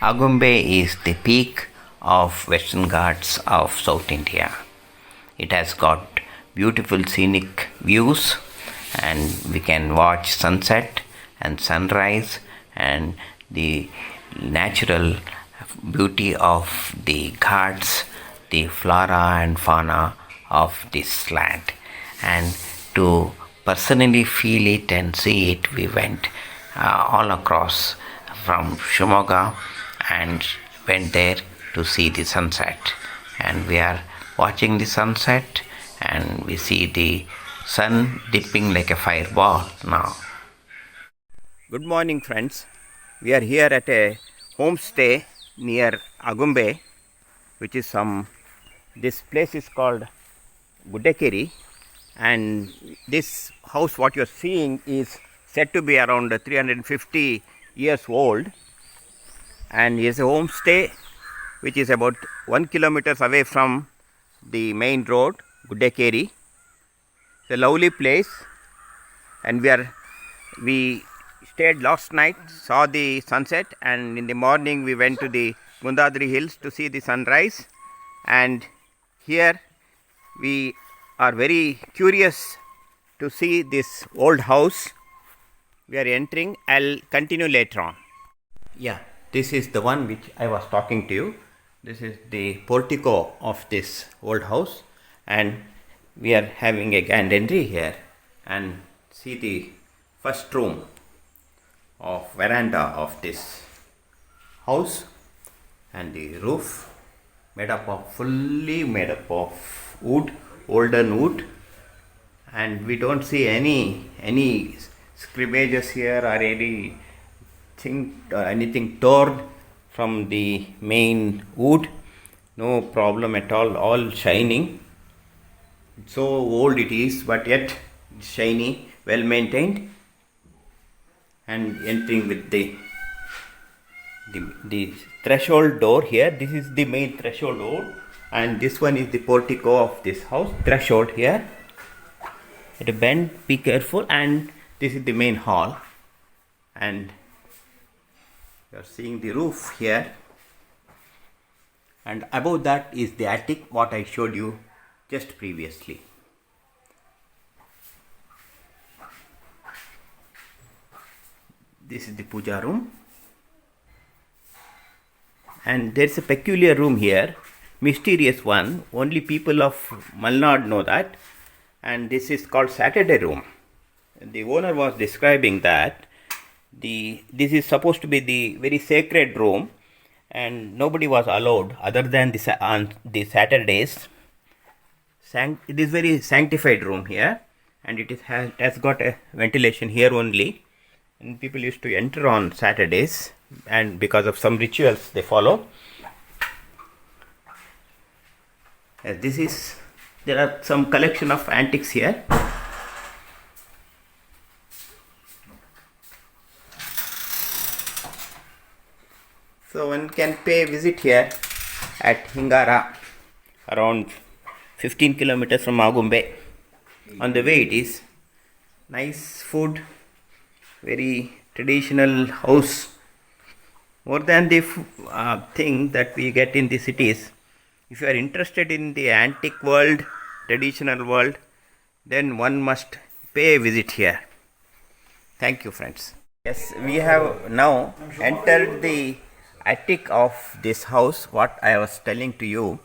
Agumbe is the peak of Western Ghats of South India. It has got beautiful scenic views, and we can watch sunset and sunrise and the natural beauty of the Ghats, the flora and fauna of this land. And to personally feel it and see it, we went all across from Shimoga and went there to see the sunset. And we are watching the sunset and we see the sun dipping like a fireball now. Good morning, friends. We are here at a homestay near Agumbe, which is this place is called Gudekeri, and this house what you are seeing is said to be around 350 years old, and is a homestay which is about 1 kilometer away from the main road, Gudekeri. It's a lovely place, and we stayed last night, saw the sunset, and in the morning we went to the Gundadri hills to see the sunrise. And here we are very curious to see this old house. We are entering. I'll continue later on. Yeah, this is the one which I was talking to you. This is the portico of this old house, and we are having a grand entry here, and see the first room of veranda of this house, and the roof fully made up of wood, olden wood, and we don't see any scrimmages here or anything torn from the main wood. No problem at all shining. So old it is, but yet shiny, well maintained. And entering with the threshold door here. This is the main threshold door, and this one is the portico of this house. Threshold here. At a bend, be careful. And this is the main hall, and you are seeing the roof here, and above that is the attic, what I showed you just previously. This is the puja room, and there is a peculiar room here, mysterious one. Only people of Malnad know that, and this is called Saturday room. The owner was describing that this is supposed to be the very sacred room, and nobody was allowed other than on the Saturdays. It is very sanctified room here, and it has got a ventilation here only, and people used to enter on Saturdays, and because of some rituals they follow. There are some collection of antiques here. So one can pay a visit here at Hingara, around 15 kilometers from Agumbe. On the way it is. Nice food, very traditional house. More than the thing that we get in the cities. If you are interested in the antique world, traditional world, then one must pay a visit here. Thank you, friends. Yes, we have now entered the attic of this house, what I was telling to you,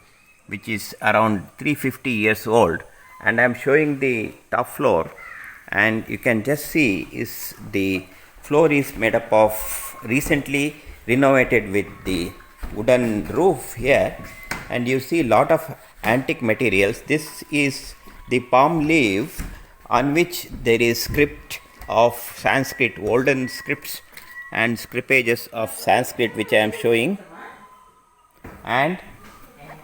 which is around 350 years old, and I am showing the top floor, and you can just see is the floor is made up of recently renovated with the wooden roof here, and you see lot of antique materials. This is the palm leaf on which there is script of Sanskrit, olden scripts and scrippages of Sanskrit, which I am showing. And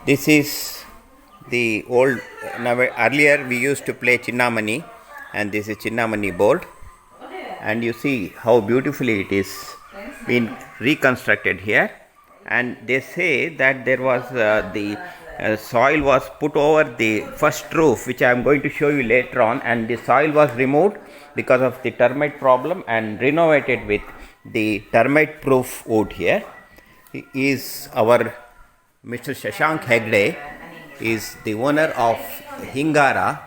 this is the old, earlier we used to play Chinnamani, and this is Chinnamani board, and you see how beautifully it is been reconstructed here. And they say that there was the soil was put over the first roof, which I am going to show you later on, and the soil was removed because of the termite problem and renovated with the termite proof wood here. is our Mr. Shashank Hegde is the owner of Hingara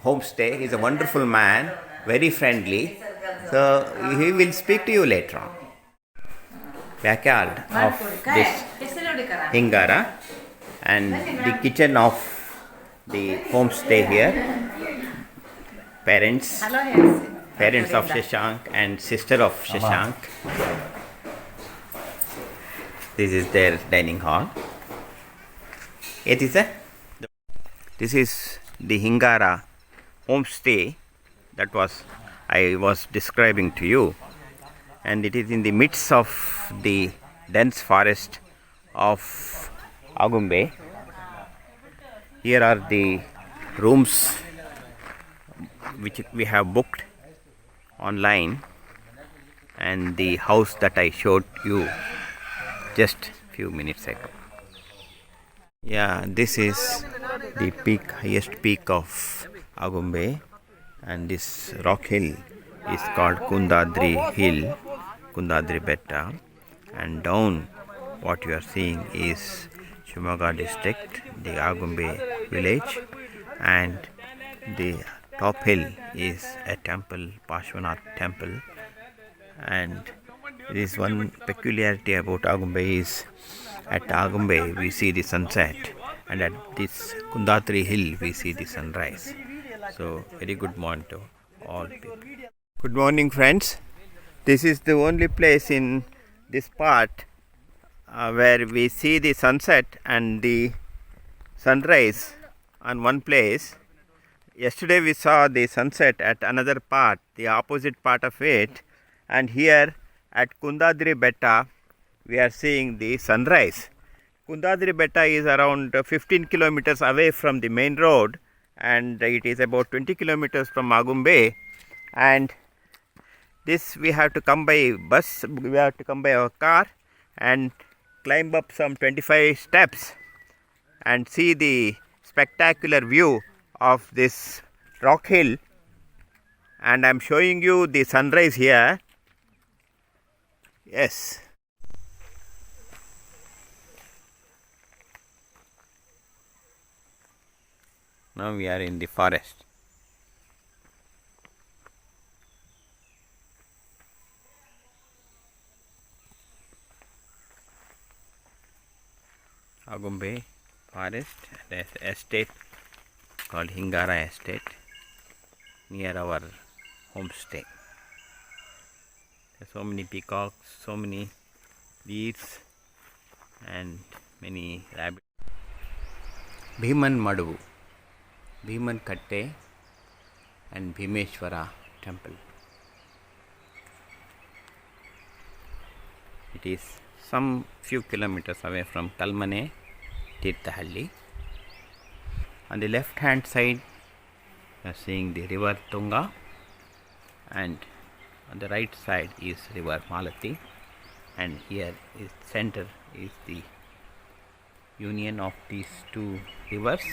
homestay. He is a wonderful man, very friendly. So he will speak to you later on. Backyard of this Hingara and the kitchen of the homestay here. Parents of Shashank and sister of Shashank. This is their dining hall. This is the Hingara homestay that I was describing to you, and it is in the midst of the dense forest of Agumbe. Here are the rooms which we have booked online, and the house that I showed you just few minutes ago. Yeah, this is the highest peak of Agumbe, and this rock hill is called Kundadri Hill, Kundadri Betta, and down what you are seeing is Shimoga district, the Agumbe village, and the top hill is a temple, Pashwanath temple. And there is one peculiarity about Agumbe is at Agumbe we see the sunset, and at this Kundatri hill we see the sunrise. So very good morning to all people. Good morning, friends. This is the only place in this part where we see the sunset and the sunrise on one place. Yesterday we saw the sunset at another part, the opposite part of it, and here at Kundadri Betta we are seeing the sunrise. Kundadri Betta is around 15 kilometers away from the main road, and it is about 20 kilometers from Agumbe, and this we have to come by bus, we have to come by our car and climb up some 25 steps and see the spectacular view of this rock hill. And I am showing you the sunrise here. Yes. Now we are in the forest. Agumbe forest, the estate called Hingara estate near our homestay. There are so many peacocks, so many bees, and many rabbits. Bhiman Madu, Bhiman Katte, and Bhimeshwara temple. It is some few kilometers away from Kalmane, Tirthahalli. On the left hand side you are seeing the river Tunga, and on the right side is river Malati, and here is center is the union of these two rivers,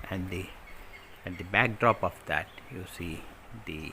and at the backdrop of that you see the